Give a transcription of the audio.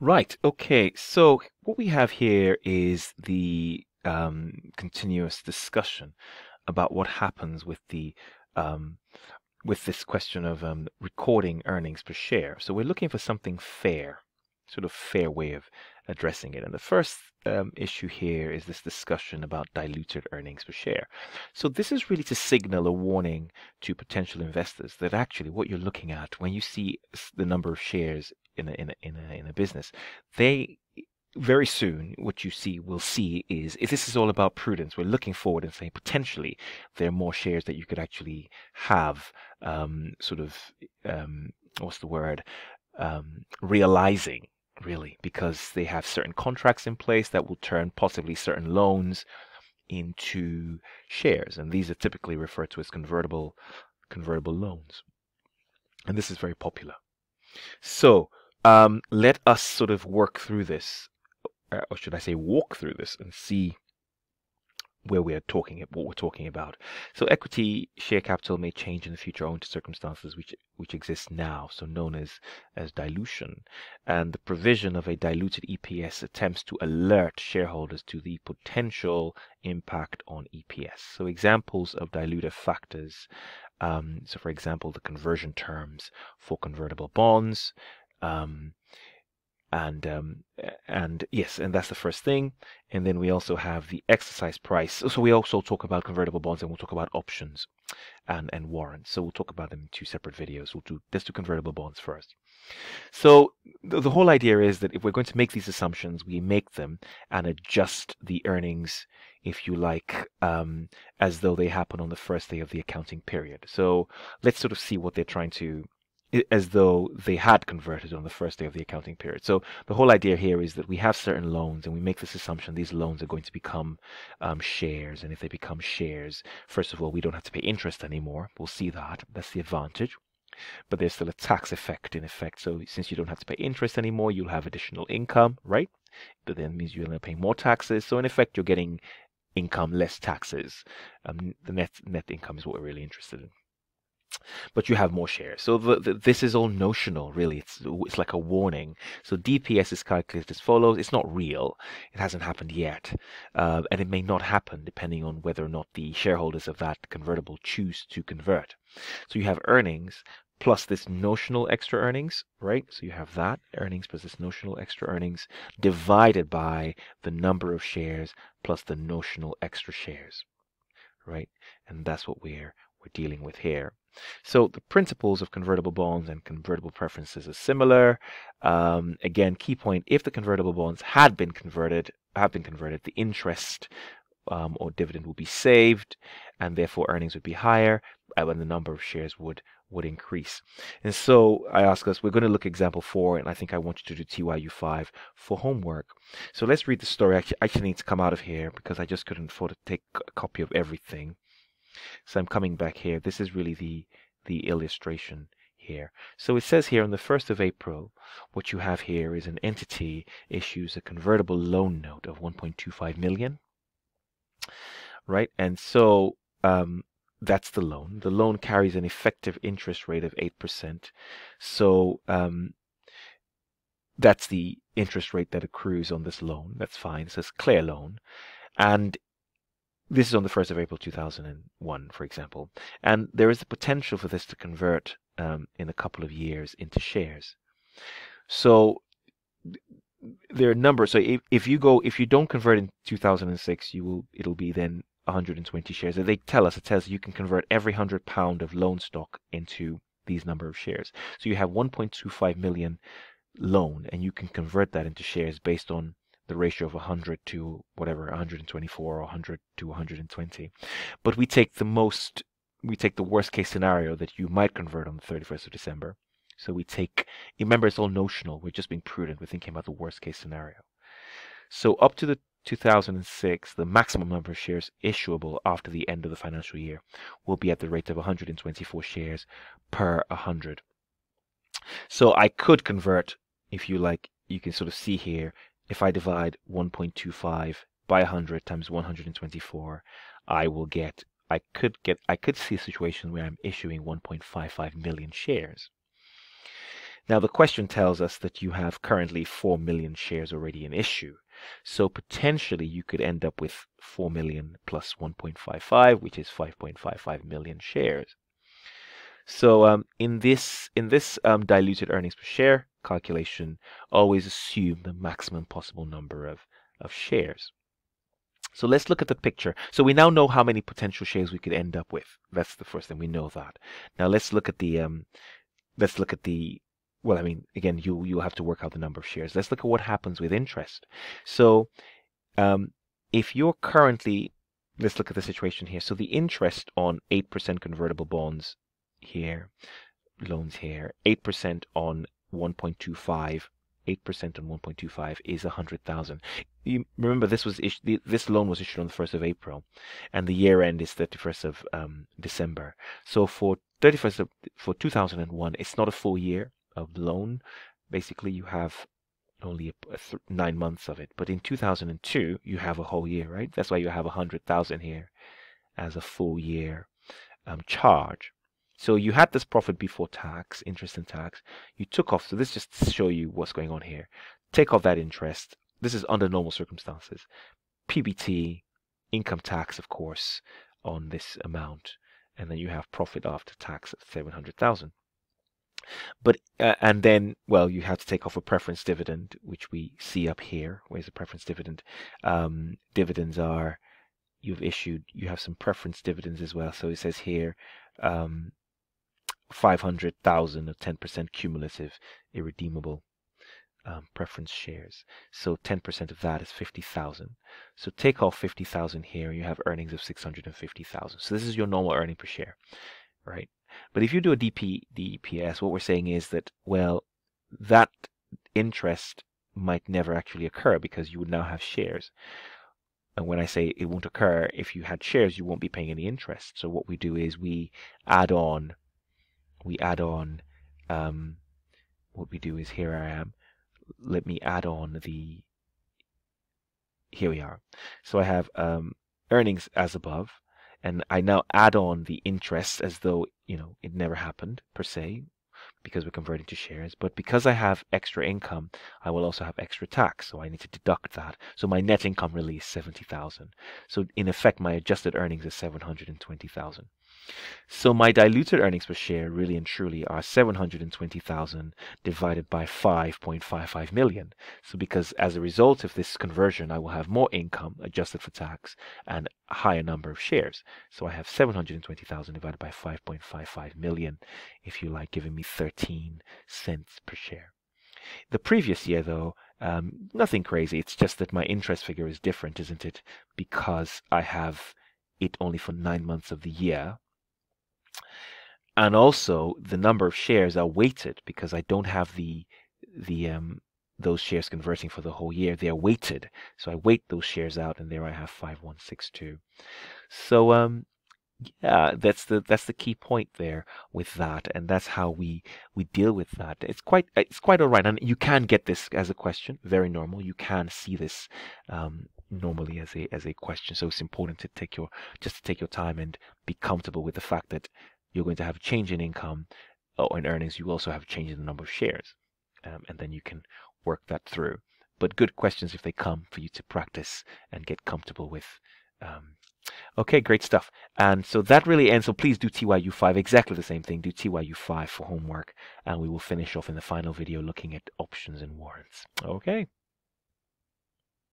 Right. Okay. So what we have here is the continuous discussion about what happens um, with this question of recording earnings per share. So we're looking for something fair, sort of fair way of addressing it. And the first issue here is this discussion about diluted earnings per share. So this is really to signal a warning to potential investors that actually what you're looking at when you see the number of shares in a business, they very soon what you will see is this is all about prudence. We're looking forward and saying potentially there are more shares that you could actually have sort of what's the word, realizing really, because they have certain contracts in place that will turn possibly certain loans into shares, and these are typically referred to as convertible loans, and this is very popular. So let us sort of work through this, or should I say walk through this, and see where we're talking what we're talking about. So equity share capital may change in the future owing to circumstances which exist now, so known as dilution. And the provision of a diluted EPS attempts to alert shareholders to the potential impact on EPS. So examples of dilutive factors. So for example, the conversion terms for convertible bonds. Um, and yes, and that's the first thing. And then we also have the exercise price. So we also talk about convertible bonds, and we'll talk about options and warrants. So we'll talk about them in two separate videos. Let's do convertible bonds first. So the whole idea is that if we're going to make these assumptions, we make them and adjust the earnings, if you like, as though they happen on the first day of the accounting period. So let's sort of see what they're trying to, as though they had converted on the first day of the accounting period. So the whole idea here is that we have certain loans, and we make this assumption these loans are going to become shares. And if they become shares, first of all, we don't have to pay interest anymore. We'll see that. That's the advantage. But there's still a tax effect in effect. So since you don't have to pay interest anymore, you'll have additional income, right? But then it means you're going to pay more taxes. So in effect, you're getting income less taxes. The net income is what we're really interested in, but you have more shares. So this is all notional, really. It's like a warning. So DPS is calculated as follows. It's not real. It hasn't happened yet, and it may not happen depending on whether or not the shareholders of that convertible choose to convert. So you have earnings plus this notional extra earnings, right? So you have that earnings plus this notional extra earnings divided by the number of shares plus the notional extra shares, right? And that's what we're dealing with here. So the principles of convertible bonds and convertible preferences are similar. Again, key point: if the convertible bonds have been converted, the interest or dividend will be saved, and therefore earnings would be higher, and the number of shares would increase. And so I ask us, we're going to look at example 4, and I think I want you to do TYU 5 for homework. So let's read the story. I actually need to come out of here because I just couldn't afford to take a copy of everything. So I'm coming back here. This is really the illustration here. So it says here on the 1st of April, what you have here is an entity issues a convertible loan note of 1.25 million, right? And so that's the loan. The loan carries an effective interest rate of 8%. So that's the interest rate that accrues on this loan. That's fine. It says clear loan. And this is on the 1st of April 2001, for example. And there is the potential for this to convert in a couple of years into shares. So there are numbers. So if you don't convert in 2006, it'll be then 120 shares. It tells you can convert every £100 of loan stock into these number of shares. So you have 1.25 million loan, and you can convert that into shares based on the ratio of 100 to whatever, 124 or 100 to 120. But we take the worst case scenario that you might convert on the 31st of December. So remember, it's all notional. We're just being prudent. We're thinking about the worst case scenario. So up to the 2006, the maximum number of shares issuable after the end of the financial year will be at the rate of 124 shares per 100. So I could convert, if you like. You can sort of see here, if I divide 1.25 by 100 times 124, I could see a situation where I'm issuing 1.55 million shares. Now the question tells us that you have currently 4 million shares already in issue. So potentially you could end up with 4 million plus 1.55, which is 5.55 million shares. So in this diluted earnings per share calculation, always assume the maximum possible number of shares. So let's look at the picture. So we now know how many potential shares we could end up with. That's the first thing, we know that. Now let's look at the well, I mean, again, you'll have to work out the number of shares. Let's look at what happens with interest. So if you're currently, let's look at the situation here. So the interest on 8% convertible bonds here, loans here, 8% on 1.25, 8% on 1.25 is 100,000. You remember this loan was issued on the 1st of April, and the year end is 31st of December. So for 2001, it's not a full year of loan. Basically, you have only 9 months of it. But in 2002, you have a whole year, right? That's why you have 100,000 here as a full year charge. So you had this profit before tax, interest and tax. You took off, so this just to show you what's going on here. Take off that interest. This is under normal circumstances. PBT, income tax, of course, on this amount. And then you have profit after tax of 700,000. But, and then, well, you have to take off a preference dividend, which we see up here. Where's the preference dividend? Dividends are, you have some preference dividends as well. So it says here, 500,000 of 10% cumulative irredeemable preference shares. So 10% of that is 50,000. So take off 50,000 here, you have earnings of 650,000. So this is your normal earning per share, right? But if you do a DEPS, what we're saying is that, well, that interest might never actually occur because you would now have shares. And when I say it won't occur, if you had shares, you won't be paying any interest. So what we do is we add on, what we do is, here I am, let me add on here we are. So I have earnings as above, and I now add on the interest as though, it never happened per se, because we're converting to shares. But because I have extra income, I will also have extra tax, so I need to deduct that. So my net income really is 70,000. So in effect, my adjusted earnings is 720,000. So my diluted earnings per share really and truly are 720,000 divided by 5.55 million. So because as a result of this conversion, I will have more income adjusted for tax and a higher number of shares. So I have 720,000 divided by 5.55 million, if you like, giving me 13 cents per share. The previous year, though, nothing crazy. It's just that my interest figure is different, isn't it? Because I have it only for 9 months of the year. And also the number of shares are weighted because I don't have those shares converting for the whole year. They are weighted. So I weight those shares out, and there I have 5162. So yeah, that's the key point there with that, and that's how we deal with that. It's quite all right, and you can get this as a question, very normal. You can see this normally as a question. So it's important to take your time and be comfortable with the fact that you're going to have a change in income or in earnings. You also have a change in the number of shares, and then you can work that through. But good questions if they come for you to practice and get comfortable with. Okay, great stuff. And so that really ends. So please do TYU5, exactly the same thing. Do TYU5 for homework, and we will finish off in the final video looking at options and warrants. Okay.